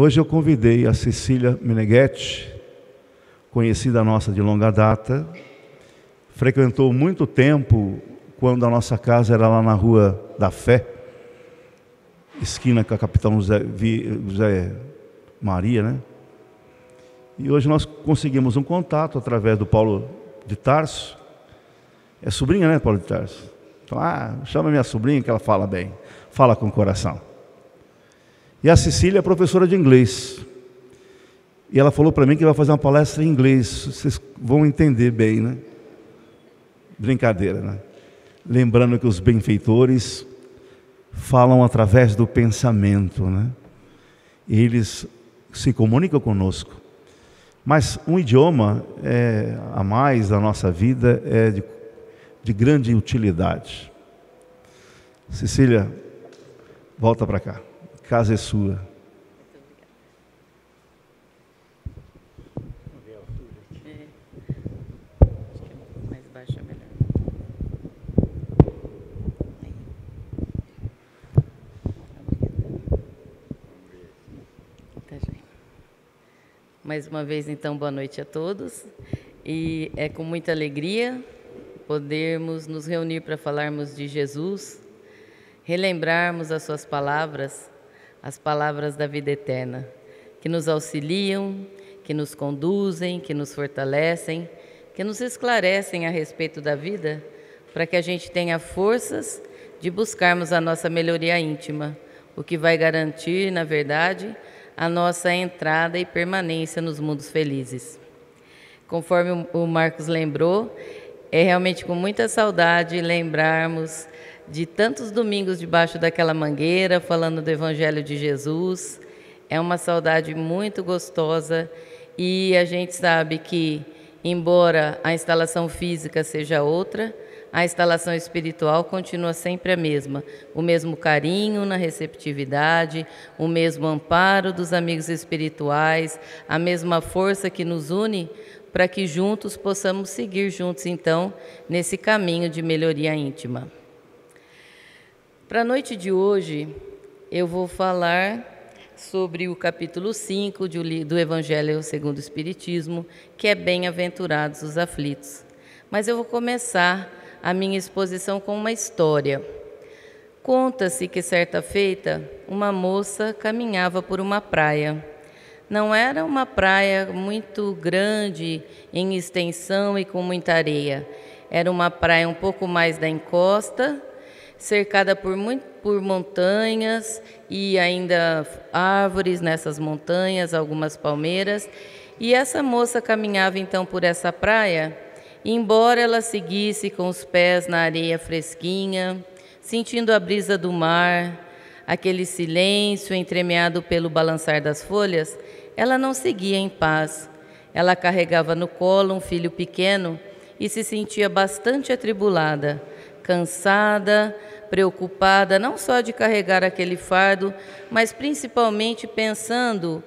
Hoje eu convidei a Cecília Meneghetti, conhecida nossa de longa data, frequentou muito tempo quando a nossa casa era lá na Rua da Fé, esquina com a Capitão José Maria, né? E hoje nós conseguimos um contato através do Paulo de Tarso. É sobrinha, né, Paulo de Tarso? Então, chama minha sobrinha que ela fala bem, fala com o coração. E a Cecília é professora de inglês. E ela falou para mim que vai fazer uma palestra em inglês. Vocês vão entender bem, né? Brincadeira, né? Lembrando que os benfeitores falam através do pensamento, né? Eles se comunicam conosco. Mas um idioma a mais da nossa vida é de grande utilidade. Cecília, volta para cá. A casa é sua. Mais baixo é melhor. Tá, joia. Mais uma vez, então, boa noite a todos. E é com muita alegria podermos nos reunir para falarmos de Jesus, relembrarmos as suas palavras, as palavras da vida eterna, que nos auxiliam, que nos conduzem, que nos fortalecem, que nos esclarecem a respeito da vida, para que a gente tenha forças de buscarmos a nossa melhoria íntima, o que vai garantir, na verdade, a nossa entrada e permanência nos mundos felizes. Conforme o Marcos lembrou, é realmente com muita saudade lembrarmos de tantos domingos debaixo daquela mangueira, falando do Evangelho de Jesus. É uma saudade muito gostosa e a gente sabe que, embora a instalação física seja outra, a instalação espiritual continua sempre a mesma. O mesmo carinho na receptividade, o mesmo amparo dos amigos espirituais, a mesma força que nos une para que juntos possamos seguir juntos, então, nesse caminho de melhoria íntima. Para a noite de hoje, eu vou falar sobre o capítulo 5 do Evangelho segundo o Espiritismo, que é Bem-aventurados os aflitos. Mas eu vou começar a minha exposição com uma história. Conta-se que, certa feita, uma moça caminhava por uma praia. Não era uma praia muito grande em extensão e com muita areia. Era uma praia um pouco mais da encosta, cercada por montanhas e ainda árvores nessas montanhas, algumas palmeiras. E essa moça caminhava então por essa praia, e embora ela seguisse com os pés na areia fresquinha, sentindo a brisa do mar, aquele silêncio entremeado pelo balançar das folhas, ela não seguia em paz. Ela carregava no colo um filho pequeno e se sentia bastante atribulada, cansada, preocupada não só de carregar aquele fardo, mas principalmente pensando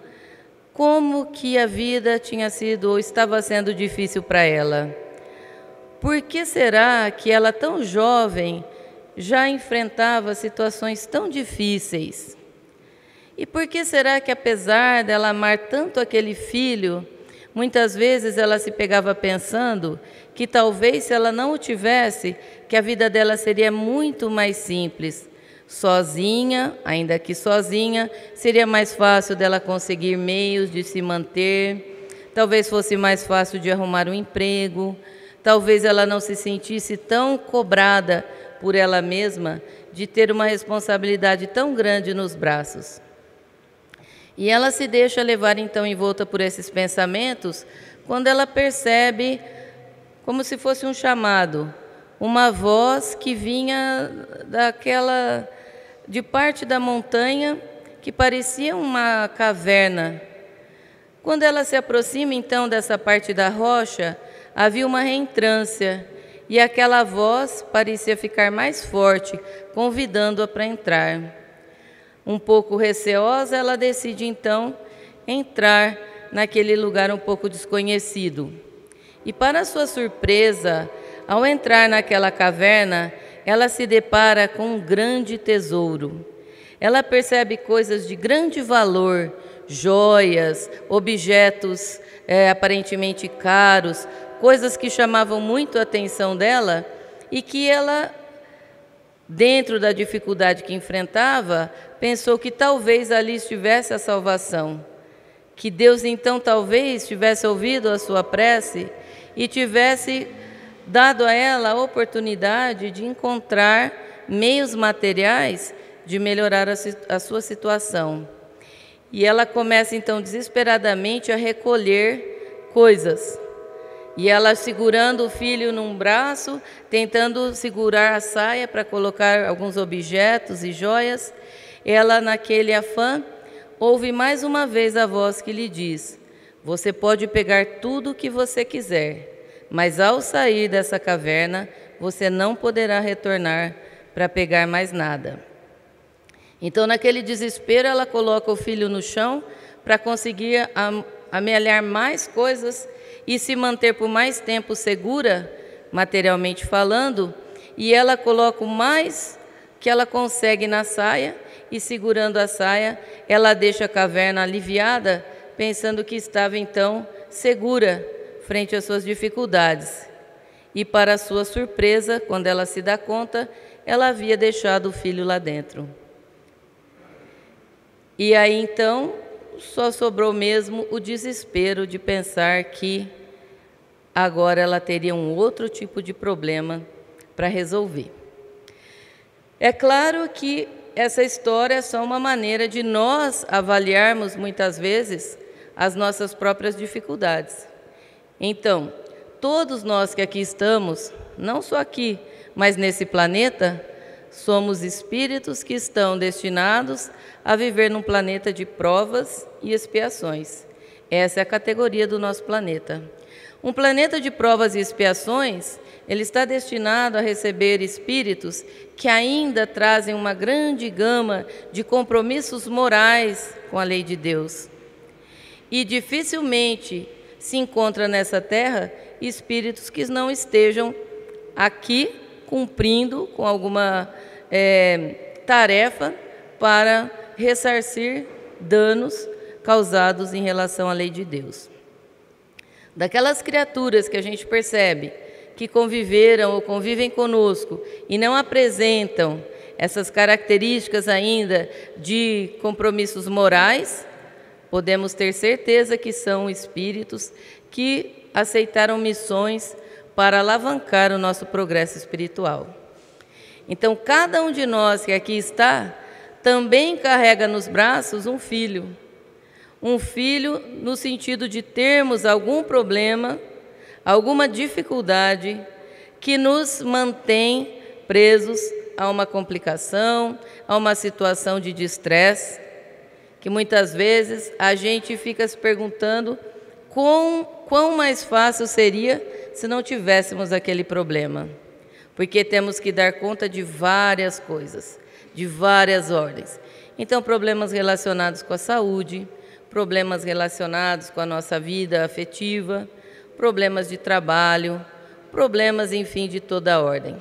como que a vida tinha sido ou estava sendo difícil para ela. Por que será que ela, tão jovem, já enfrentava situações tão difíceis? E por que será que, apesar dela amar tanto aquele filho, muitas vezes ela se pegava pensando que talvez, se ela não o tivesse, que a vida dela seria muito mais simples. Sozinha, ainda que sozinha, seria mais fácil dela conseguir meios de se manter, talvez fosse mais fácil de arrumar um emprego, talvez ela não se sentisse tão cobrada por ela mesma de ter uma responsabilidade tão grande nos braços. E ela se deixa levar então envolta por esses pensamentos quando ela percebe, como se fosse um chamado, uma voz que vinha de parte da montanha, que parecia uma caverna. Quando ela se aproxima então dessa parte da rocha, havia uma reentrância, e aquela voz parecia ficar mais forte, convidando-a para entrar. Um pouco receosa, ela decide então entrar naquele lugar um pouco desconhecido. E, para sua surpresa, ao entrar naquela caverna, ela se depara com um grande tesouro. Ela percebe coisas de grande valor joias, objetos aparentemente caros, coisas que chamavam muito a atenção dela e que ela, dentro da dificuldade que enfrentava, pensou que talvez ali estivesse a salvação, que Deus então talvez tivesse ouvido a sua prece e tivesse dado a ela a oportunidade de encontrar meios materiais de melhorar a sua situação. E ela começa então desesperadamente a recolher coisas. E ela segurando o filho num braço, tentando segurar a saia para colocar alguns objetos e joias, ela, naquele afã, ouve mais uma vez a voz que lhe diz: você pode pegar tudo o que você quiser, mas ao sair dessa caverna, você não poderá retornar para pegar mais nada. Então, naquele desespero, ela coloca o filho no chão para conseguir amealhar mais coisas e se manter por mais tempo segura, materialmente falando, e ela coloca o mais que ela consegue na saia, e segurando a saia, ela deixa a caverna aliviada, pensando que estava então segura frente às suas dificuldades. E para sua surpresa, quando ela se dá conta, ela havia deixado o filho lá dentro. E aí então só sobrou mesmo o desespero de pensar que agora ela teria um outro tipo de problema para resolver. É claro que essa história é só uma maneira de nós avaliarmos muitas vezes as nossas próprias dificuldades. Então, todos nós que aqui estamos, não só aqui, mas nesse planeta, somos espíritos que estão destinados a viver num planeta de provas e expiações. Essa é a categoria do nosso planeta. Um planeta de provas e expiações, ele está destinado a receber espíritos que ainda trazem uma grande gama de compromissos morais com a lei de Deus. E dificilmente se encontra nessa terra espíritos que não estejam aqui cumprindo com alguma tarefa para ressarcir danos causados em relação à lei de Deus. Daquelas criaturas que a gente percebe que conviveram ou convivem conosco e não apresentam essas características ainda de compromissos morais, podemos ter certeza que são espíritos que aceitaram missões para alavancar o nosso progresso espiritual. Então, cada um de nós que aqui está também carrega nos braços um filho no sentido de termos algum problema, alguma dificuldade que nos mantém presos a uma complicação, a uma situação de estresse, que muitas vezes a gente fica se perguntando quão mais fácil seria se não tivéssemos aquele problema. Porque temos que dar conta de várias coisas, de várias ordens. Então, problemas relacionados com a saúde, problemas relacionados com a nossa vida afetiva, problemas de trabalho, problemas, enfim, de toda a ordem.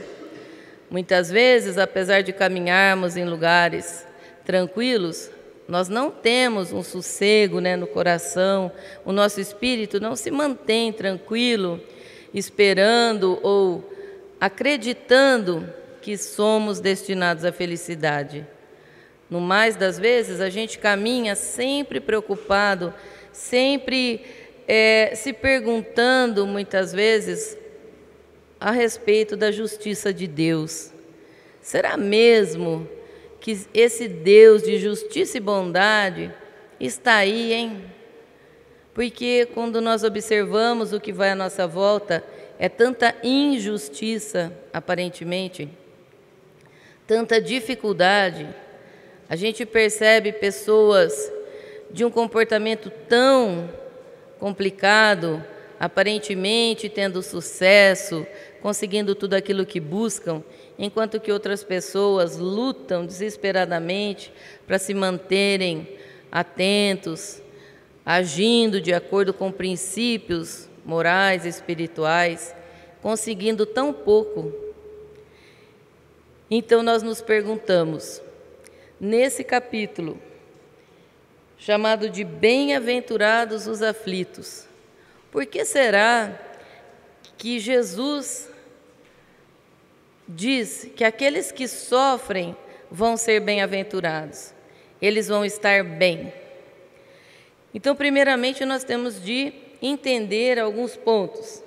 Muitas vezes, apesar de caminharmos em lugares tranquilos, nós não temos um sossego, no coração, o nosso espírito não se mantém tranquilo, esperando ou acreditando que somos destinados à felicidade. No mais das vezes, a gente caminha sempre preocupado, sempre se perguntando, muitas vezes, a respeito da justiça de Deus. Será mesmo que esse Deus de justiça e bondade está aí, hein? Porque quando nós observamos o que vai à nossa volta, é tanta injustiça, aparentemente, tanta dificuldade. A gente percebe pessoas de um comportamento tão complicado, aparentemente tendo sucesso, conseguindo tudo aquilo que buscam, enquanto que outras pessoas lutam desesperadamente para se manterem atentos, agindo de acordo com princípios morais e espirituais, conseguindo tão pouco. Então nós nos perguntamos, nesse capítulo, chamado de bem-aventurados os aflitos. Por que será que Jesus diz que aqueles que sofrem vão ser bem-aventurados? Eles vão estar bem. Então, primeiramente, nós temos de entender alguns pontos.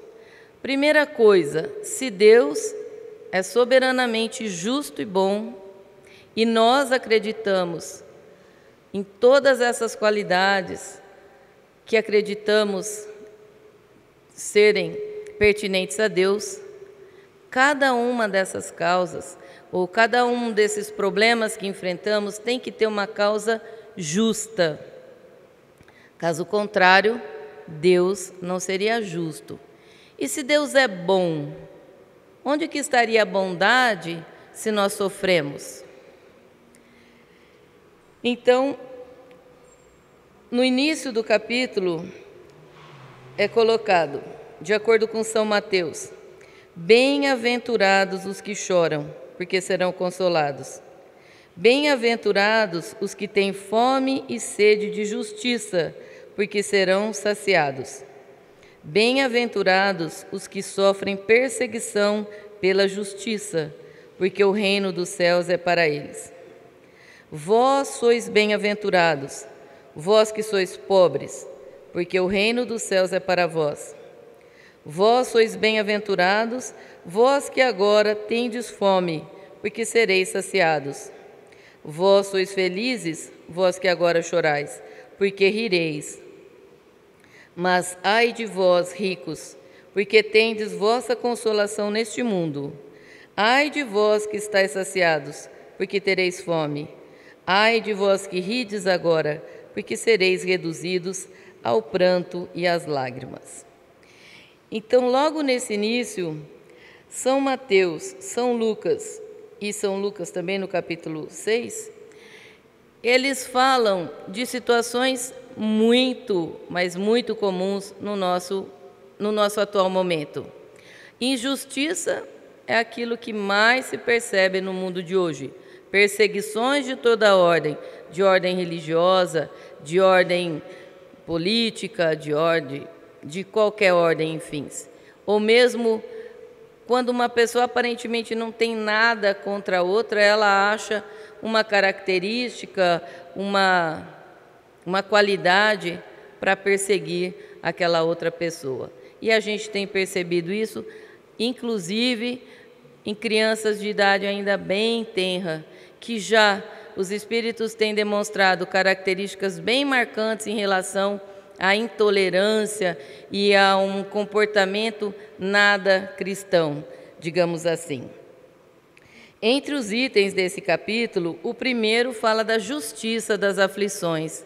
Primeira coisa, se Deus é soberanamente justo e bom, e nós acreditamos em todas essas qualidades que acreditamos serem pertinentes a Deus, cada uma dessas causas, ou cada um desses problemas que enfrentamos, tem que ter uma causa justa. Caso contrário, Deus não seria justo. E se Deus é bom, onde que estaria a bondade se nós sofremos? Então, no início do capítulo é colocado, de acordo com São Mateus: bem-aventurados os que choram, porque serão consolados. Bem-aventurados os que têm fome e sede de justiça, porque serão saciados. Bem-aventurados os que sofrem perseguição pela justiça, porque o reino dos céus é para eles. Vós sois bem-aventurados, vós que sois pobres, porque o reino dos céus é para vós. Vós sois bem-aventurados, vós que agora tendes fome, porque sereis saciados. Vós sois felizes, vós que agora chorais, porque rireis. Mas ai de vós, ricos, porque tendes vossa consolação neste mundo. Ai de vós que estáis saciados, porque tereis fome. Ai de vós que rides agora, porque sereis reduzidos ao pranto e às lágrimas. Então, logo nesse início, São Mateus, São Lucas e São Lucas também no capítulo 6, eles falam de situações muito, mas muito comuns no nosso atual momento. Injustiça é aquilo que mais se percebe no mundo de hoje. Perseguições de toda ordem, de ordem religiosa, de ordem política, de qualquer ordem, enfim. Ou mesmo quando uma pessoa aparentemente não tem nada contra a outra, ela acha uma característica, uma qualidade para perseguir aquela outra pessoa. E a gente tem percebido isso, inclusive em crianças de idade ainda bem tenra, que já os espíritos têm demonstrado características bem marcantes em relação à intolerância e a um comportamento nada cristão, digamos assim. Entre os itens desse capítulo, o primeiro fala da justiça das aflições.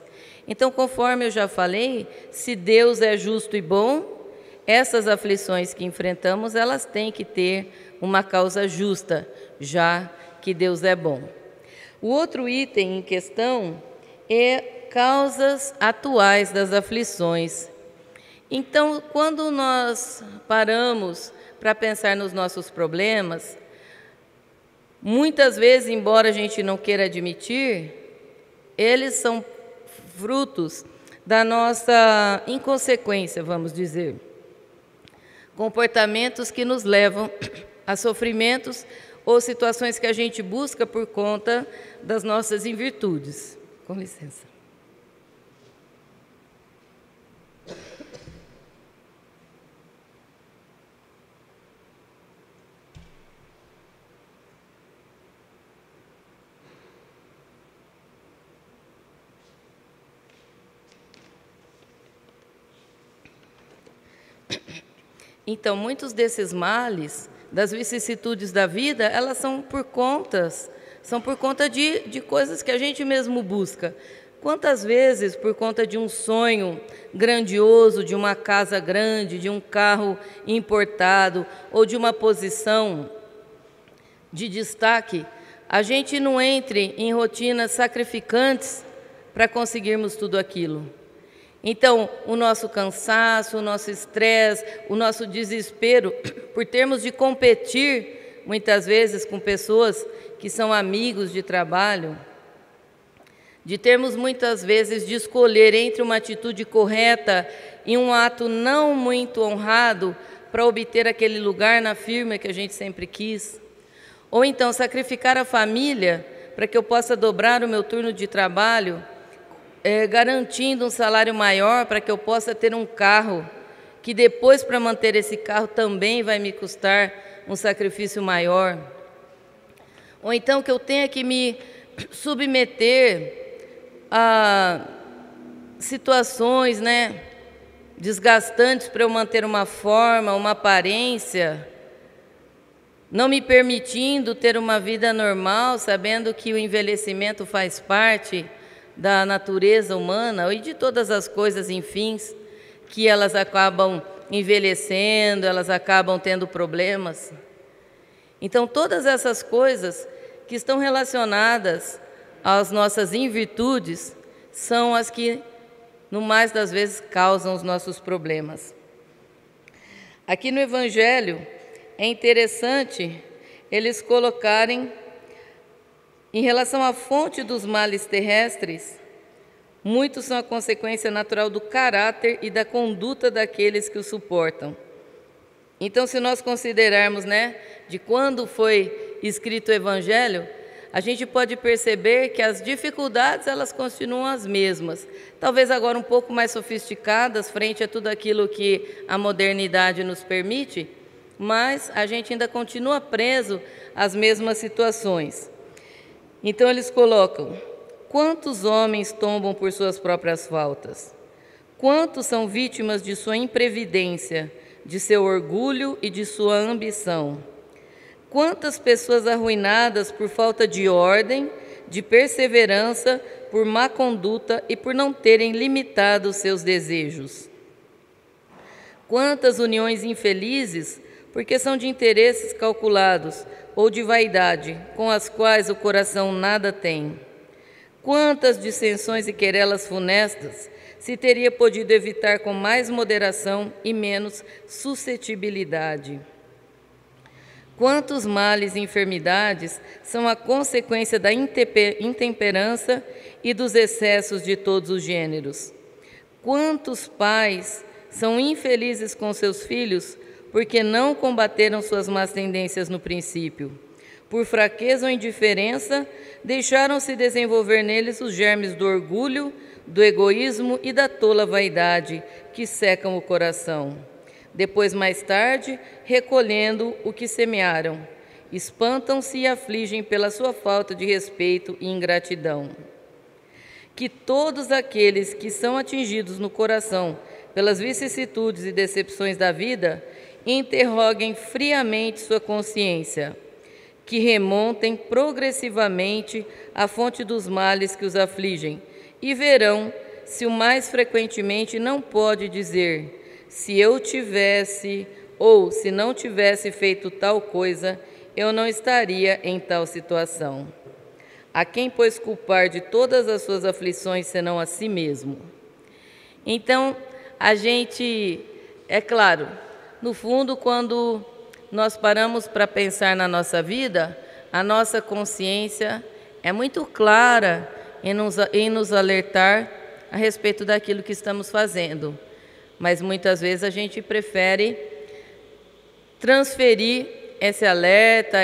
Então, conforme eu já falei, se Deus é justo e bom, essas aflições que enfrentamos, elas têm que ter uma causa justa, já que Deus é bom. O outro item em questão é causas atuais das aflições. Então, quando nós paramos para pensar nos nossos problemas, muitas vezes, embora a gente não queira admitir, eles são frutos da nossa inconsequência, vamos dizer. Comportamentos que nos levam a sofrimentos ou situações que a gente busca por conta das nossas invirtudes. Com licença. Então, muitos desses males, das vicissitudes da vida, elas são por conta de coisas que a gente mesmo busca. Quantas vezes, por conta de um sonho grandioso, de uma casa grande, de um carro importado, ou de uma posição de destaque, a gente não entre em rotinas sacrificantes para conseguirmos tudo aquilo. Então, o nosso cansaço, o nosso estresse, o nosso desespero por termos de competir, muitas vezes, com pessoas que são amigos de trabalho, de termos muitas vezes de escolher entre uma atitude correta e um ato não muito honrado para obter aquele lugar na firma que a gente sempre quis. Ou então sacrificar a família para que eu possa dobrar o meu turno de trabalho, garantindo um salário maior para que eu possa ter um carro, que depois, para manter esse carro, também vai me custar um sacrifício maior. Ou então que eu tenha que me submeter a situações, desgastantes para eu manter uma forma, uma aparência, não me permitindo ter uma vida normal, sabendo que o envelhecimento faz parte da natureza humana e de todas as coisas, enfim, que elas acabam envelhecendo, elas acabam tendo problemas. Então, todas essas coisas que estão relacionadas às nossas invirtudes são as que, no mais das vezes, causam os nossos problemas. Aqui no Evangelho, é interessante eles colocarem, em relação à fonte dos males terrestres, muitos são a consequência natural do caráter e da conduta daqueles que o suportam. Então, se nós considerarmos, de quando foi escrito o Evangelho, a gente pode perceber que as dificuldades, elas continuam as mesmas. Talvez agora um pouco mais sofisticadas, frente a tudo aquilo que a modernidade nos permite, mas a gente ainda continua preso às mesmas situações. Então, eles colocam: quantos homens tombam por suas próprias faltas? Quantos são vítimas de sua imprevidência, de seu orgulho e de sua ambição? Quantas pessoas arruinadas por falta de ordem, de perseverança, por má conduta e por não terem limitado os seus desejos? Quantas uniões infelizes, porque são de interesses calculados ou de vaidade, com as quais o coração nada tem? Quantas dissensões e querelas funestas se teria podido evitar com mais moderação e menos suscetibilidade? Quantos males e enfermidades são a consequência da intemperança e dos excessos de todos os gêneros? Quantos pais são infelizes com seus filhos porque não combateram suas más tendências no princípio? Por fraqueza ou indiferença, deixaram-se desenvolver neles os germes do orgulho, do egoísmo e da tola vaidade, que secam o coração. Depois, mais tarde, recolhendo o que semearam, espantam-se e afligem pela sua falta de respeito e ingratidão. Que todos aqueles que são atingidos no coração pelas vicissitudes e decepções da vida interroguem friamente sua consciência, que remontem progressivamente à fonte dos males que os afligem, e verão se o mais frequentemente não pode dizer: se eu tivesse ou se não tivesse feito tal coisa, eu não estaria em tal situação. A quem, pois, culpar de todas as suas aflições, senão a si mesmo? Então, a gente, é claro, no fundo, quando nós paramos para pensar na nossa vida, a nossa consciência é muito clara em nos alertar a respeito daquilo que estamos fazendo. Mas muitas vezes a gente prefere transferir esse alerta,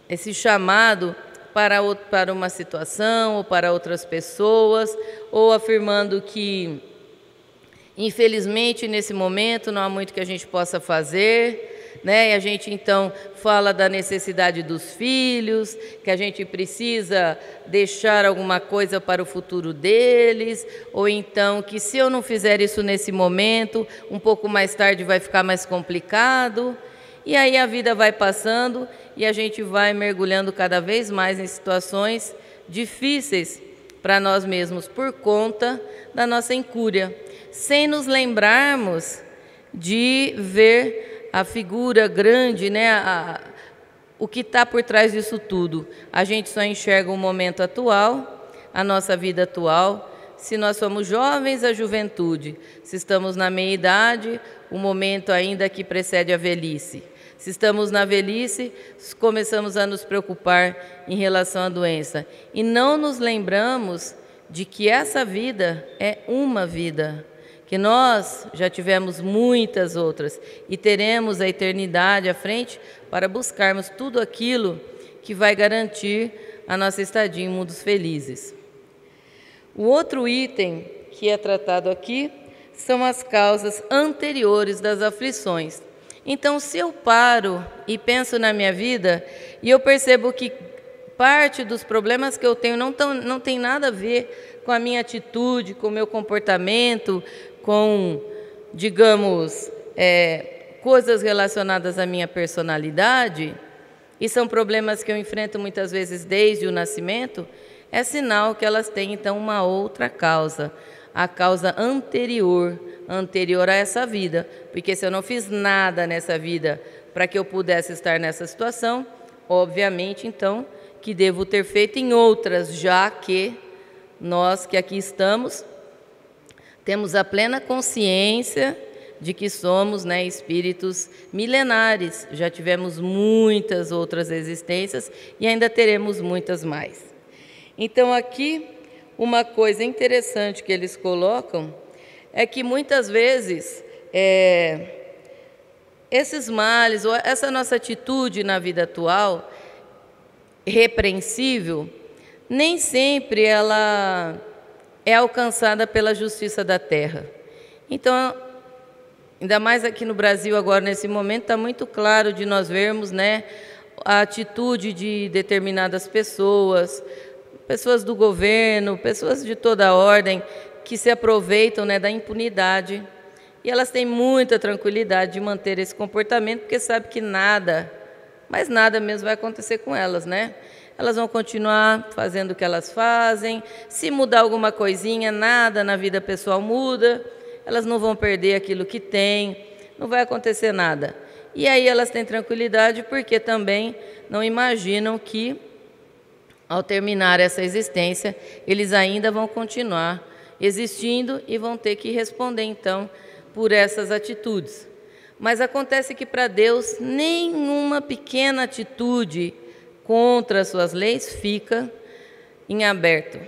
esse chamado para uma situação ou para outras pessoas, ou afirmando que, infelizmente, nesse momento não há muito que a gente possa fazer, E a gente então fala da necessidade dos filhos, que a gente precisa deixar alguma coisa para o futuro deles, ou então que se eu não fizer isso nesse momento, um pouco mais tarde vai ficar mais complicado. E aí a vida vai passando e a gente vai mergulhando cada vez mais em situações difíceis para nós mesmos por conta da nossa incúria, sem nos lembrarmos de ver a figura grande, o que está por trás disso tudo. A gente só enxerga o momento atual, a nossa vida atual. Se nós somos jovens, a juventude. Se estamos na meia-idade, o momento ainda que precede a velhice. Se estamos na velhice, começamos a nos preocupar em relação à doença. E não nos lembramos de que essa vida é uma vida, que nós já tivemos muitas outras e teremos a eternidade à frente para buscarmos tudo aquilo que vai garantir a nossa estadia em mundos felizes. O outro item que é tratado aqui são as causas anteriores das aflições. Então, se eu paro e penso na minha vida e eu percebo que parte dos problemas que eu tenho não tem nada a ver com a minha atitude, com o meu comportamento, com, digamos, coisas relacionadas à minha personalidade, e são problemas que eu enfrento muitas vezes desde o nascimento, é sinal que elas têm, então, uma outra causa, a causa anterior a essa vida. Porque se eu não fiz nada nessa vida para que eu pudesse estar nessa situação, obviamente, então, que devo ter feito em outras, já que nós que aqui estamos temos a plena consciência de que somos, né, espíritos milenares. Já tivemos muitas outras existências e ainda teremos muitas mais. Então, aqui, uma coisa interessante que eles colocam é que muitas vezes esses males, ou essa nossa atitude na vida atual, repreensível, nem sempre ela é alcançada pela justiça da terra. Então, ainda mais aqui no Brasil agora, nesse momento, está muito claro de nós vermos, né, a atitude de determinadas pessoas do governo, pessoas de toda a ordem, que se aproveitam, né, da impunidade. E elas têm muita tranquilidade de manter esse comportamento, porque sabem que nada, mas nada mesmo vai acontecer com elas, né? Elas vão continuar fazendo o que elas fazem. Se mudar alguma coisinha, nada na vida pessoal muda. Elas não vão perder aquilo que têm, não vai acontecer nada. E aí elas têm tranquilidade porque também não imaginam que, ao terminar essa existência, eles ainda vão continuar existindo e vão ter que responder, então, por essas atitudes. Mas acontece que, para Deus, nenhuma pequena atitude contra as suas leis fica em aberto.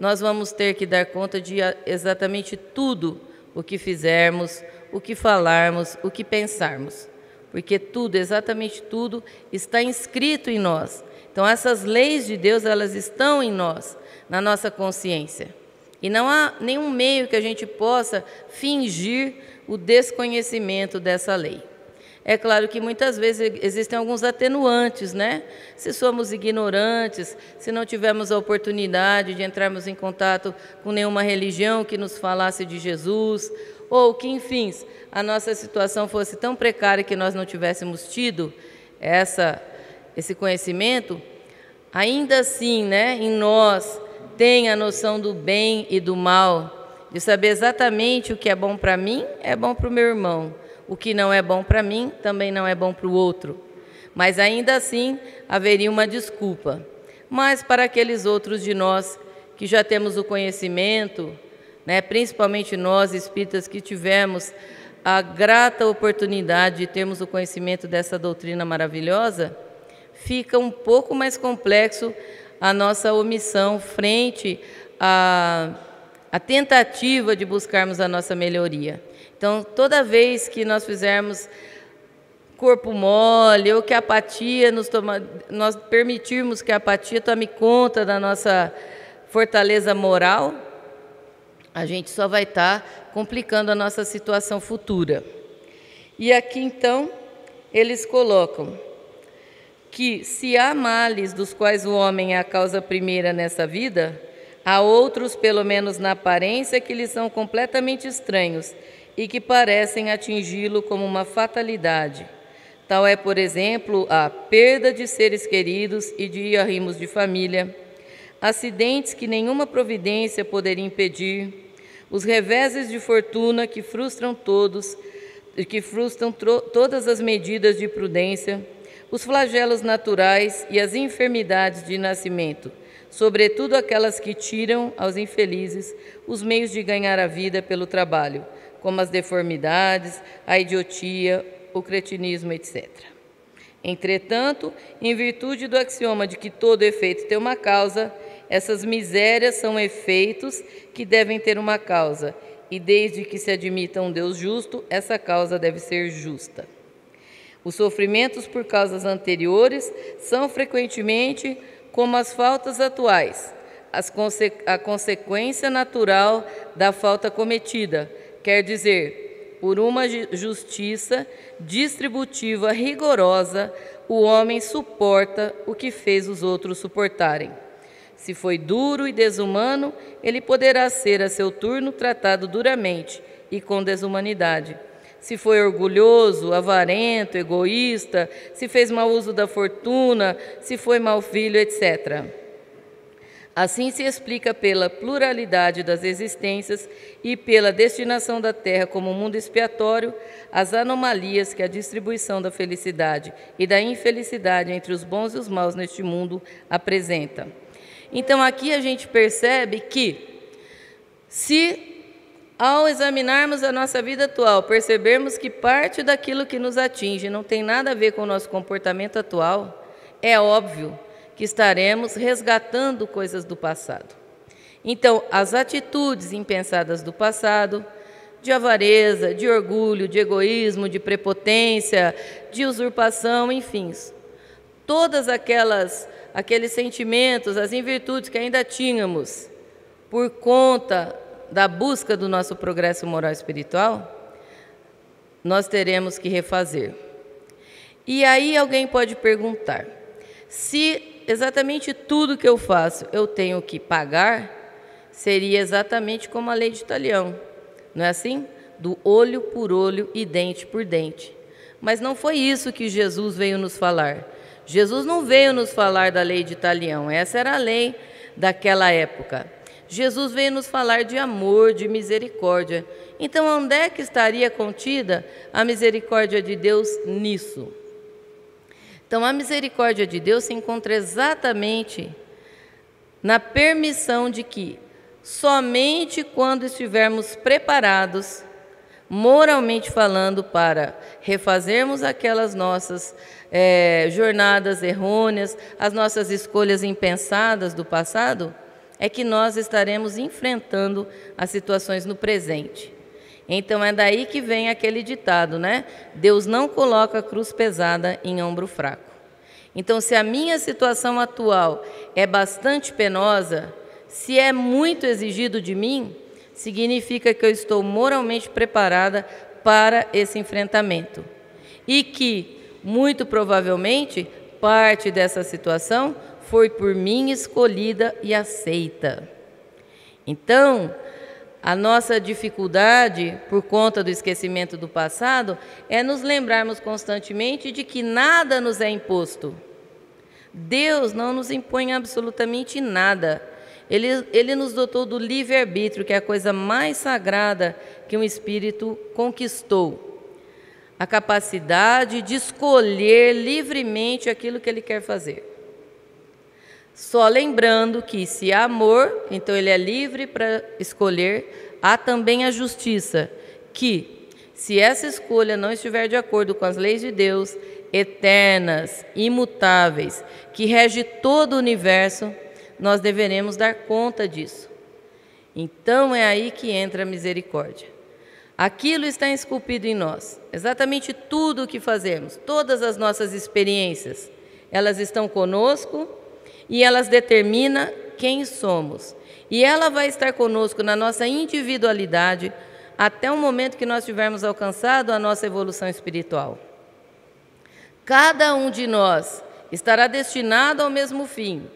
Nós vamos ter que dar conta de exatamente tudo o que fizermos, o que falarmos, o que pensarmos. Porque tudo, exatamente tudo, está inscrito em nós. Então, essas leis de Deus, elas estão em nós, na nossa consciência. E não há nenhum meio que a gente possa fingir o desconhecimento dessa lei. É claro que muitas vezes existem alguns atenuantes, né? Se somos ignorantes, se não tivermos a oportunidade de entrarmos em contato com nenhuma religião que nos falasse de Jesus, ou que, enfim, a nossa situação fosse tão precária que nós não tivéssemos tido esse conhecimento, ainda assim, né, em nós tem a noção do bem e do mal, de saber exatamente o que é bom para mim, é bom para o meu irmão. O que não é bom para mim, também não é bom para o outro. Mas ainda assim, haveria uma desculpa. Mas para aqueles outros de nós que já temos o conhecimento, né, principalmente nós espíritas que tivemos a grata oportunidade de termos o conhecimento dessa doutrina maravilhosa, fica um pouco mais complexo a nossa omissão frente à tentativa de buscarmos a nossa melhoria. Então, toda vez que nós fizermos corpo mole ou que a apatia nós permitirmos que a apatia tome conta da nossa fortaleza moral, a gente só vai estar complicando a nossa situação futura. E aqui, então, eles colocam que se há males dos quais o homem é a causa primeira nessa vida, há outros, pelo menos na aparência, que lhe são completamente estranhos e que parecem atingi-lo como uma fatalidade. Tal é, por exemplo, a perda de seres queridos e de arrimos de família, acidentes que nenhuma providência poderia impedir, os reveses de fortuna que frustram todas as medidas de prudência, os flagelos naturais e as enfermidades de nascimento, sobretudo aquelas que tiram aos infelizes os meios de ganhar a vida pelo trabalho, como as deformidades, a idiotia, o cretinismo, etc. Entretanto, em virtude do axioma de que todo efeito tem uma causa, essas misérias são efeitos que devem ter uma causa, e desde que se admita um Deus justo, essa causa deve ser justa. Os sofrimentos por causas anteriores são frequentemente como as faltas atuais, a consequência natural da falta cometida, quer dizer, por uma justiça distributiva rigorosa, o homem suporta o que fez os outros suportarem. Se foi duro e desumano, ele poderá ser a seu turno tratado duramente e com desumanidade. Se foi orgulhoso, avarento, egoísta, se fez mau uso da fortuna, se foi mau filho, etc. Assim se explica pela pluralidade das existências e pela destinação da Terra como mundo expiatório as anomalias que a distribuição da felicidade e da infelicidade entre os bons e os maus neste mundo apresenta. Então aqui a gente percebe que, se ao examinarmos a nossa vida atual, percebermos que parte daquilo que nos atinge não tem nada a ver com o nosso comportamento atual, é óbvio que estaremos resgatando coisas do passado. Então, as atitudes impensadas do passado, de avareza, de orgulho, de egoísmo, de prepotência, de usurpação, enfim, todas aqueles sentimentos, as invirtudes que ainda tínhamos por conta da busca do nosso progresso moral e espiritual, nós teremos que refazer. E aí alguém pode perguntar, se exatamente tudo que eu faço eu tenho que pagar, seria exatamente como a lei de Talião, não é assim? Do olho por olho e dente por dente. Mas não foi isso que Jesus veio nos falar. Jesus não veio nos falar da lei de Talião, essa era a lei daquela época. Jesus veio nos falar de amor, de misericórdia. Então, onde é que estaria contida a misericórdia de Deus nisso? Então, a misericórdia de Deus se encontra exatamente na permissão de que, somente quando estivermos preparados, moralmente falando, para refazermos aquelas nossas jornadas errôneas, as nossas escolhas impensadas do passado, é que nós estaremos enfrentando as situações no presente. Então é daí que vem aquele ditado, né? Deus não coloca cruz pesada em ombro fraco. Então, se a minha situação atual é bastante penosa, se é muito exigido de mim, significa que eu estou moralmente preparada para esse enfrentamento. E que, muito provavelmente, parte dessa situação foi por mim escolhida e aceita. Então, a nossa dificuldade, por conta do esquecimento do passado, é nos lembrarmos constantemente de que nada nos é imposto. Deus não nos impõe absolutamente nada. Ele nos dotou do livre-arbítrio, que é a coisa mais sagrada que um espírito conquistou. A capacidade de escolher livremente aquilo que ele quer fazer. Só lembrando que, se há amor, então ele é livre para escolher. Há também a justiça, que, se essa escolha não estiver de acordo com as leis de Deus, eternas, imutáveis, que rege todo o universo, nós deveremos dar conta disso. Então é aí que entra a misericórdia. Aquilo está esculpido em nós. Exatamente tudo o que fazemos, todas as nossas experiências, elas estão conosco, e elas determinam quem somos. E ela vai estar conosco na nossa individualidade até o momento que nós tivermos alcançado a nossa evolução espiritual. Cada um de nós estará destinado ao mesmo fim,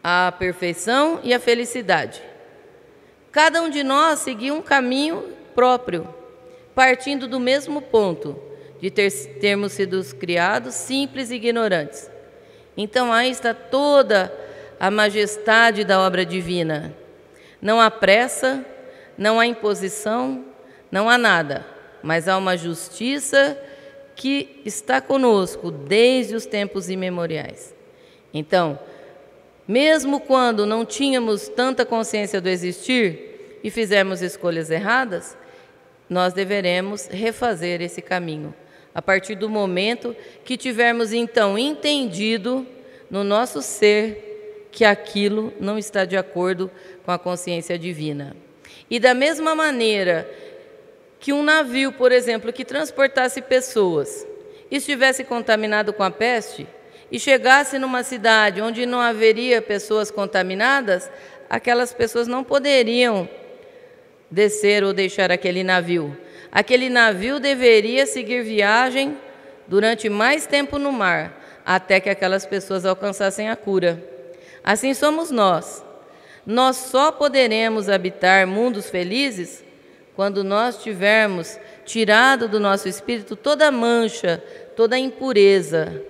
à perfeição e à felicidade. Cada um de nós seguiu um caminho próprio, partindo do mesmo ponto, de termos sido criados simples e ignorantes. Então aí está toda a majestade da obra divina. Não há pressa, não há imposição, não há nada, mas há uma justiça que está conosco desde os tempos imemoriais. Então, mesmo quando não tínhamos tanta consciência do existir e fizemos escolhas erradas, nós deveremos refazer esse caminho. a partir do momento que tivermos então entendido no nosso ser que aquilo não está de acordo com a consciência divina. E da mesma maneira que um navio, por exemplo, que transportasse pessoas, estivesse contaminado com a peste e chegasse numa cidade onde não haveria pessoas contaminadas, aquelas pessoas não poderiam descer ou deixar aquele navio. Aquele navio deveria seguir viagem durante mais tempo no mar, até que aquelas pessoas alcançassem a cura. Assim somos nós. Nós só poderemos habitar mundos felizes quando nós tivermos tirado do nosso espírito toda mancha, toda impureza,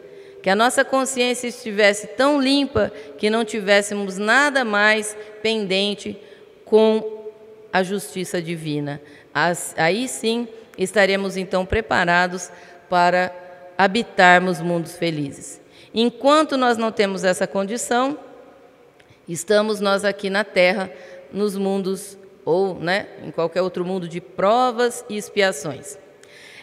que a nossa consciência estivesse tão limpa que não tivéssemos nada mais pendente com a justiça divina. Aí sim estaremos então preparados para habitarmos mundos felizes. Enquanto nós não temos essa condição, estamos nós aqui na Terra, nos mundos ou em qualquer outro mundo de provas e expiações.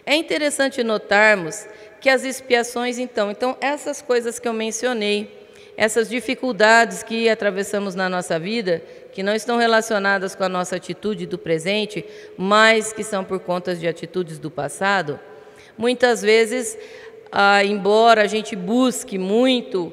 É interessante notarmos que as expiações, então essas coisas que eu mencionei, essas dificuldades que atravessamos na nossa vida, que não estão relacionadas com a nossa atitude do presente, mas que são por conta de atitudes do passado, muitas vezes, embora a gente busque muito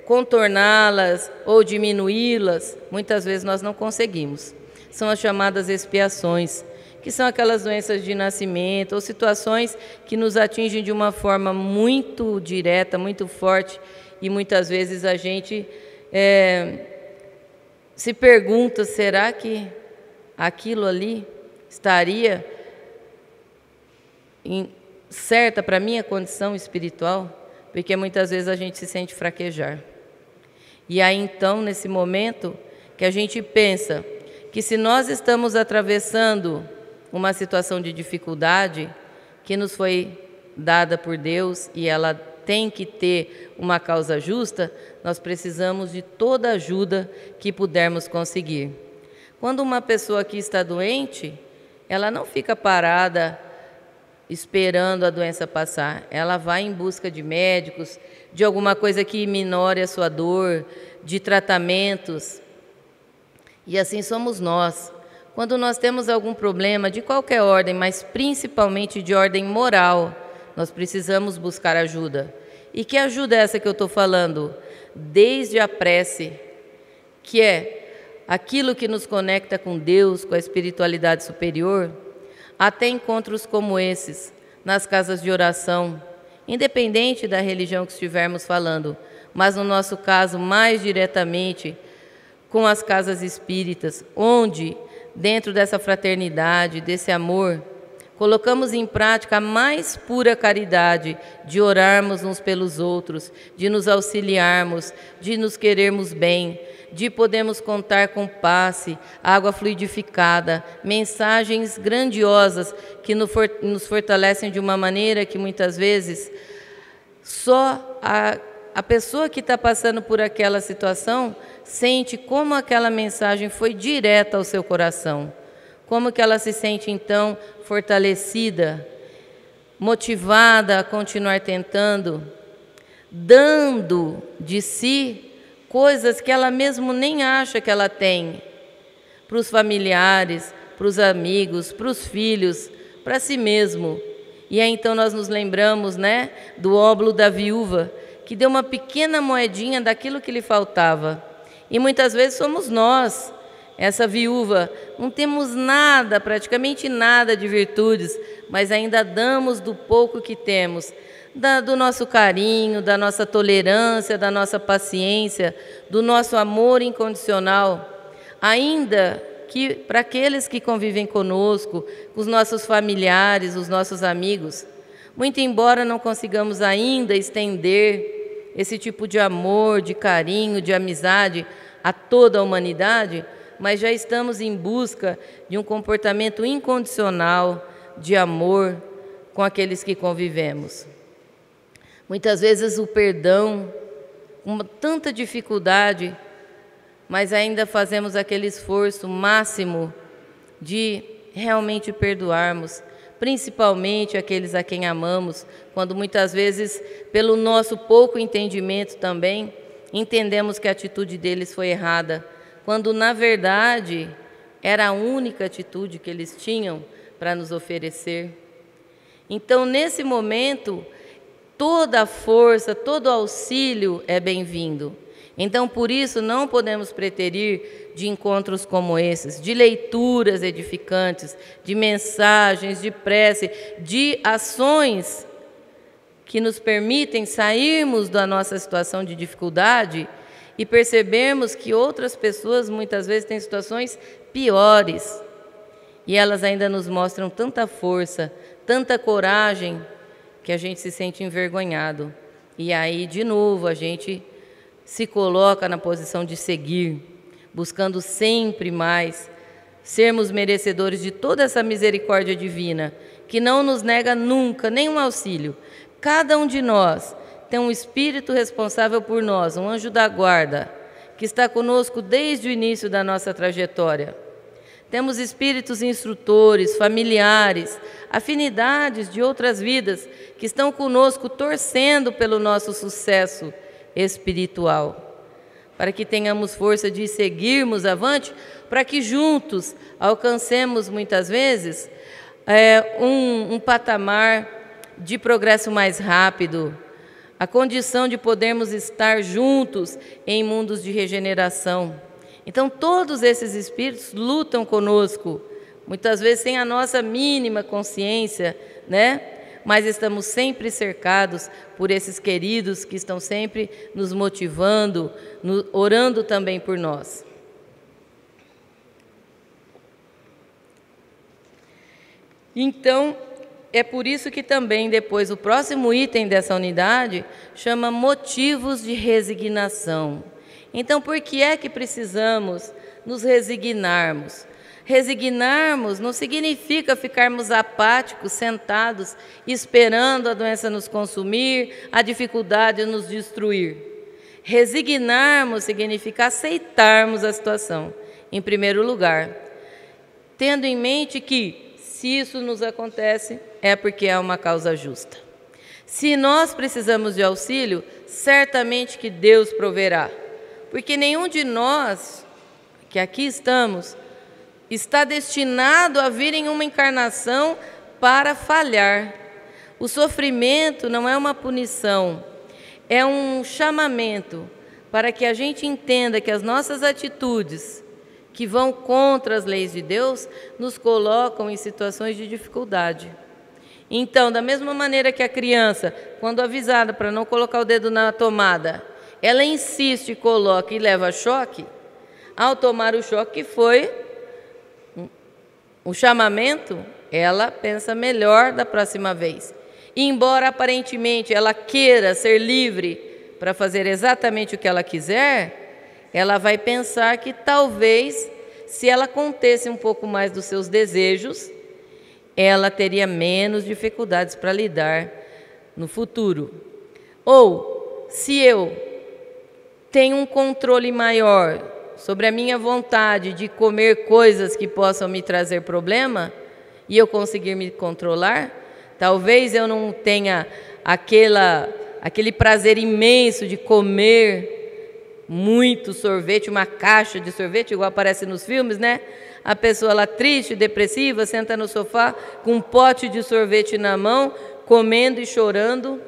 contorná-las ou diminuí-las, muitas vezes nós não conseguimos. São as chamadas expiações, que são aquelas doenças de nascimento ou situações que nos atingem de uma forma muito direta, muito forte, e muitas vezes a gente se pergunta, será que aquilo ali estaria certa para a minha condição espiritual? Porque muitas vezes a gente se sente fraquejar. E aí então, nesse momento, que a gente pensa que se nós estamos atravessando uma situação de dificuldade que nos foi dada por Deus e ela tem que ter uma causa justa, nós precisamos de toda ajuda que pudermos conseguir. Quando uma pessoa aqui está doente, ela não fica parada esperando a doença passar. Ela vai em busca de médicos, de alguma coisa que minore a sua dor, de tratamentos. E assim somos nós. Quando nós temos algum problema de qualquer ordem, mas principalmente de ordem moral, nós precisamos buscar ajuda. E que ajuda é essa que eu estou falando? Desde a prece, que é aquilo que nos conecta com Deus, com a espiritualidade superior, até encontros como esses, nas casas de oração, independente da religião que estivermos falando, mas no nosso caso, mais diretamente, com as casas espíritas, onde, dentro dessa fraternidade, desse amor, colocamos em prática a mais pura caridade de orarmos uns pelos outros, de nos auxiliarmos, de nos querermos bem, de podermos contar com passe, água fluidificada, mensagens grandiosas que nos fortalecem de uma maneira que muitas vezes só a pessoa que está passando por aquela situação sente como aquela mensagem foi direta ao seu coração. Como que ela se sente, então, fortalecida, motivada a continuar tentando, dando de si coisas que ela mesmo nem acha que ela tem, para os familiares, para os amigos, para os filhos, para si mesmo. E aí, então, nós nos lembramos, do óbolo da viúva, que deu uma pequena moedinha daquilo que lhe faltava. E muitas vezes somos nós, essa viúva, não temos nada, praticamente nada de virtudes, mas ainda damos do pouco que temos, do nosso carinho, da nossa tolerância, da nossa paciência, do nosso amor incondicional, ainda que para aqueles que convivem conosco, os nossos familiares, os nossos amigos. Muito embora não consigamos ainda estender esse tipo de amor, de carinho, de amizade a toda a humanidade, mas já estamos em busca de um comportamento incondicional de amor com aqueles que convivemos. Muitas vezes o perdão, com tanta dificuldade, mas ainda fazemos aquele esforço máximo de realmente perdoarmos, principalmente aqueles a quem amamos, quando muitas vezes, pelo nosso pouco entendimento também, entendemos que a atitude deles foi errada, quando na verdade era a única atitude que eles tinham para nos oferecer. Então, nesse momento, toda a força, todo auxílio é bem-vindo. Então, por isso, não podemos preterir de encontros como esses, de leituras edificantes, de mensagens, de prece, de ações que nos permitem sairmos da nossa situação de dificuldade e percebermos que outras pessoas muitas vezes têm situações piores. E elas ainda nos mostram tanta força, tanta coragem, que a gente se sente envergonhado. E aí, de novo, a gente se coloca na posição de seguir, buscando sempre mais, sermos merecedores de toda essa misericórdia divina, que não nos nega nunca nenhum auxílio. Cada um de nós tem um espírito responsável por nós, um anjo da guarda, que está conosco desde o início da nossa trajetória. Temos espíritos instrutores, familiares, afinidades de outras vidas que estão conosco torcendo pelo nosso sucesso espiritual, para que tenhamos força de seguirmos avante, para que juntos alcancemos muitas vezes um patamar de progresso mais rápido, a condição de podermos estar juntos em mundos de regeneração. Então, todos esses espíritos lutam conosco, muitas vezes sem a nossa mínima consciência, né? Mas estamos sempre cercados por esses queridos que estão sempre nos motivando, orando também por nós. Então, é por isso que também depois o próximo item dessa unidade chama motivos de resignação. Então, por que é que precisamos nos resignarmos? Resignarmos não significa ficarmos apáticos, sentados, esperando a doença nos consumir, a dificuldade nos destruir. Resignarmos significa aceitarmos a situação, em primeiro lugar, tendo em mente que, se isso nos acontece, é porque é uma causa justa. Se nós precisamos de auxílio, certamente que Deus proverá, porque nenhum de nós que aqui estamos está destinado a vir em uma encarnação para falhar. O sofrimento não é uma punição, é um chamamento para que a gente entenda que as nossas atitudes, que vão contra as leis de Deus, nos colocam em situações de dificuldade. Então, da mesma maneira que a criança, quando avisada para não colocar o dedo na tomada, ela insiste, coloca e leva choque, ao tomar o choque que foi o chamamento, ela pensa melhor da próxima vez. E embora aparentemente ela queira ser livre para fazer exatamente o que ela quiser, ela vai pensar que talvez, se ela contesse um pouco mais dos seus desejos, ela teria menos dificuldades para lidar no futuro. Ou, se eu tenho um controle maior sobre a minha vontade de comer coisas que possam me trazer problema, e eu conseguir me controlar, talvez eu não tenha aquele prazer imenso de comer muito sorvete, uma caixa de sorvete, igual aparece nos filmes, né? A pessoa lá triste, depressiva, senta no sofá com um pote de sorvete na mão, comendo e chorando,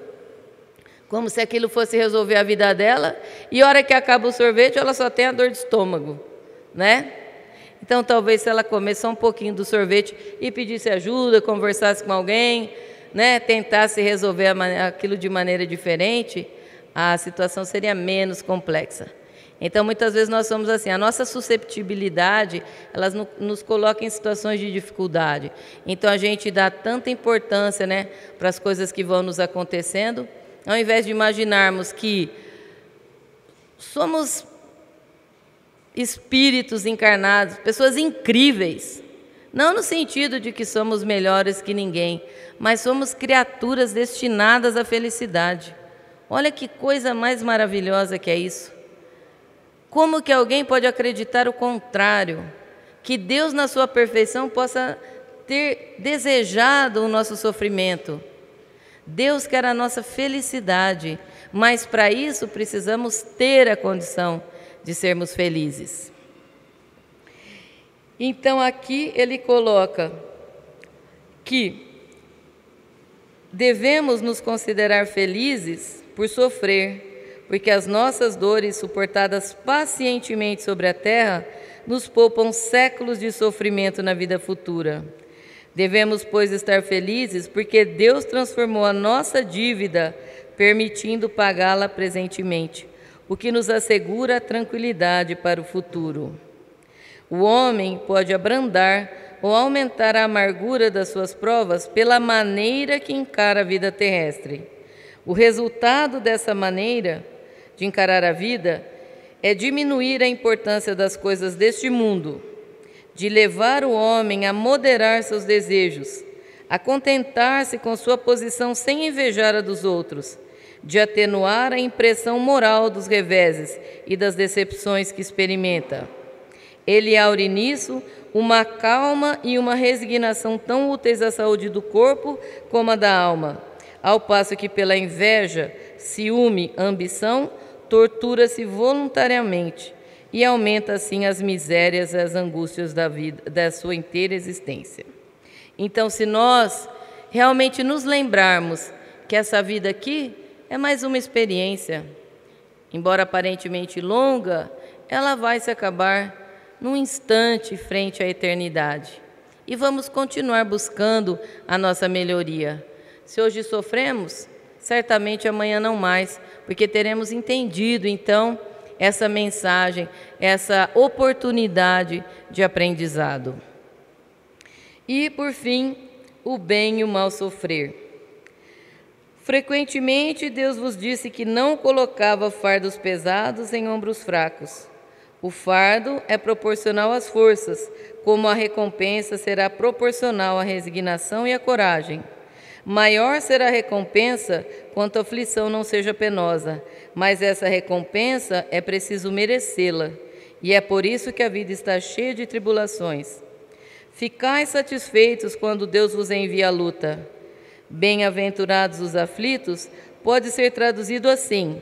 como se aquilo fosse resolver a vida dela, e a hora que acaba o sorvete, ela só tem a dor de estômago, né? Então, talvez se ela comesse só um pouquinho do sorvete e pedisse ajuda, conversasse com alguém, né? Tentasse resolver aquilo de maneira diferente, a situação seria menos complexa. Então, muitas vezes nós somos assim, a nossa susceptibilidade, ela nos coloca em situações de dificuldade. Então, a gente dá tanta importância, né, para as coisas que vão nos acontecendo, ao invés de imaginarmos que somos espíritos encarnados, pessoas incríveis, não no sentido de que somos melhores que ninguém, mas somos criaturas destinadas à felicidade. Olha que coisa mais maravilhosa que é isso. Como que alguém pode acreditar o contrário? Que Deus, na sua perfeição, possa ter desejado o nosso sofrimento. Deus quer a nossa felicidade, mas para isso precisamos ter a condição de sermos felizes. Então aqui ele coloca que devemos nos considerar felizes por sofrer, porque as nossas dores suportadas pacientemente sobre a terra nos poupam séculos de sofrimento na vida futura. Devemos, pois, estar felizes porque Deus transformou a nossa dívida, permitindo pagá-la presentemente, o que nos assegura a tranquilidade para o futuro. O homem pode abrandar ou aumentar a amargura das suas provas pela maneira que encara a vida terrestre. O resultado dessa maneira de encarar a vida é diminuir a importância das coisas deste mundo, de levar o homem a moderar seus desejos, a contentar-se com sua posição sem invejar a dos outros, de atenuar a impressão moral dos reveses e das decepções que experimenta. Ele aure nisso uma calma e uma resignação tão úteis à saúde do corpo como a da alma, ao passo que pela inveja, ciúme, ambição, tortura-se voluntariamente e aumenta assim as misérias e as angústias da vida, da sua inteira existência. Então, se nós realmente nos lembrarmos que essa vida aqui é mais uma experiência, embora aparentemente longa, ela vai se acabar num instante frente à eternidade. E vamos continuar buscando a nossa melhoria. Se hoje sofremos, certamente amanhã não mais, porque teremos entendido, então, essa mensagem, essa oportunidade de aprendizado. E, por fim, o bem e o mal sofrer. Frequentemente, Deus vos disse que não colocava fardos pesados em ombros fracos. O fardo é proporcional às forças, como a recompensa será proporcional à resignação e à coragem. Maior será a recompensa quanto a aflição não seja penosa, mas essa recompensa é preciso merecê-la, e é por isso que a vida está cheia de tribulações. Ficai satisfeitos quando Deus vos envia a luta. Bem-aventurados os aflitos pode ser traduzido assim: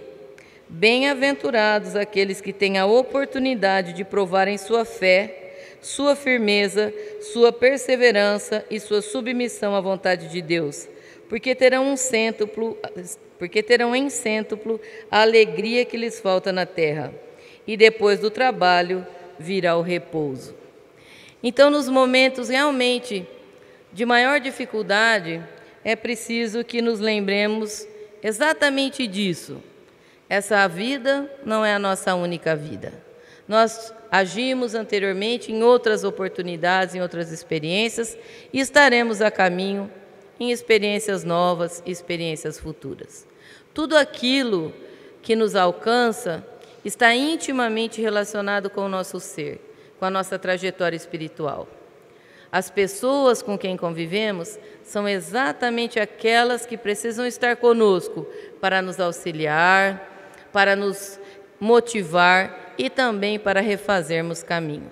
bem-aventurados aqueles que têm a oportunidade de provarem sua fé, sua firmeza, sua perseverança e sua submissão à vontade de Deus, porque terão em cêntuplo a alegria que lhes falta na terra, e depois do trabalho virá o repouso. Então, nos momentos realmente de maior dificuldade, é preciso que nos lembremos exatamente disso. Essa vida não é a nossa única vida. Nós agimos anteriormente em outras oportunidades, em outras experiências, e estaremos a caminho em experiências novas, experiências futuras. Tudo aquilo que nos alcança está intimamente relacionado com o nosso ser, com a nossa trajetória espiritual. As pessoas com quem convivemos são exatamente aquelas que precisam estar conosco para nos auxiliar, para nos motivar e também para refazermos caminho.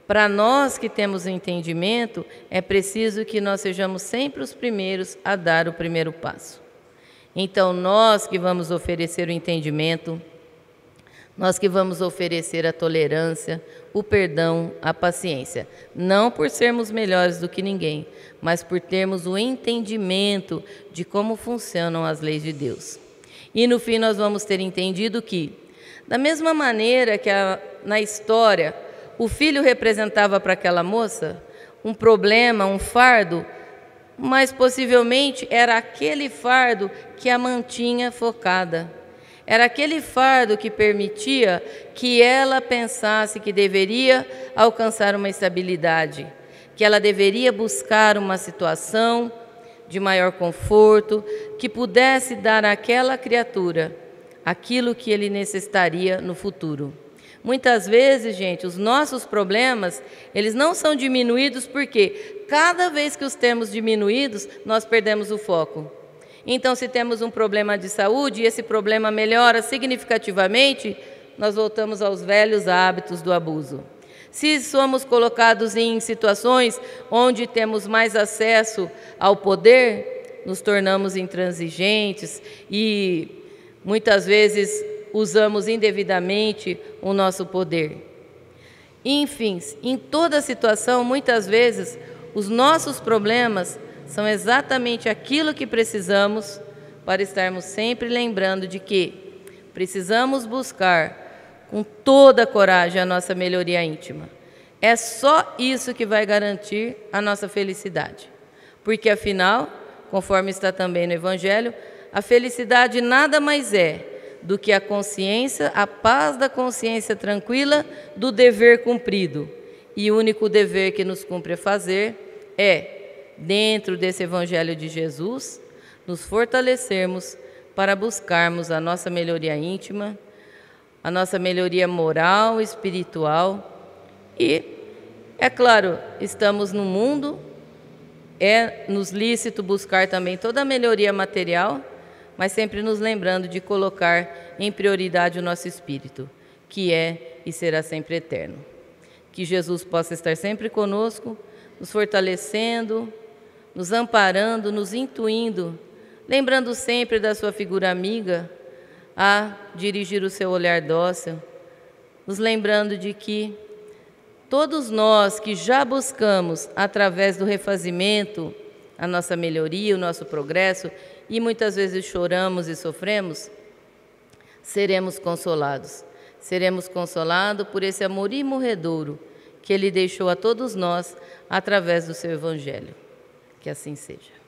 Para nós que temos o entendimento, é preciso que nós sejamos sempre os primeiros a dar o primeiro passo. Então, nós que vamos oferecer o entendimento, nós que vamos oferecer a tolerância, o perdão, a paciência, não por sermos melhores do que ninguém, mas por termos o entendimento de como funcionam as leis de Deus. E no fim nós vamos ter entendido que, da mesma maneira que na história o filho representava para aquela moça um problema, um fardo, mas possivelmente era aquele fardo que a mantinha focada. Era aquele fardo que permitia que ela pensasse que deveria alcançar uma estabilidade, que ela deveria buscar uma situação de maior conforto, que pudesse dar àquela criatura aquilo que ele necessitaria no futuro. Muitas vezes, gente, os nossos problemas, eles não são diminuídos porque cada vez que os temos diminuídos, nós perdemos o foco. Então, se temos um problema de saúde e esse problema melhora significativamente, nós voltamos aos velhos hábitos do abuso. Se somos colocados em situações onde temos mais acesso ao poder, nos tornamos intransigentes e muitas vezes usamos indevidamente o nosso poder. Enfim, em toda situação, muitas vezes, os nossos problemas são exatamente aquilo que precisamos para estarmos sempre lembrando de que precisamos buscar com toda a coragem a nossa melhoria íntima. É só isso que vai garantir a nossa felicidade. Porque, afinal, conforme está também no Evangelho, a felicidade nada mais é do que a consciência, a paz da consciência tranquila do dever cumprido. E o único dever que nos cumpre a fazer é, dentro desse Evangelho de Jesus, nos fortalecermos para buscarmos a nossa melhoria íntima, a nossa melhoria moral, espiritual. E, é claro, estamos no mundo, é-nos lícito buscar também toda a melhoria material, mas sempre nos lembrando de colocar em prioridade o nosso espírito, que é e será sempre eterno. Que Jesus possa estar sempre conosco, nos fortalecendo, nos amparando, nos intuindo, lembrando sempre da sua figura amiga, a dirigir o seu olhar dócil, nos lembrando de que todos nós que já buscamos, através do refazimento, a nossa melhoria, o nosso progresso, e muitas vezes choramos e sofremos, seremos consolados. Seremos consolados por esse amor imorredouro que Ele deixou a todos nós através do seu Evangelho. Que assim seja.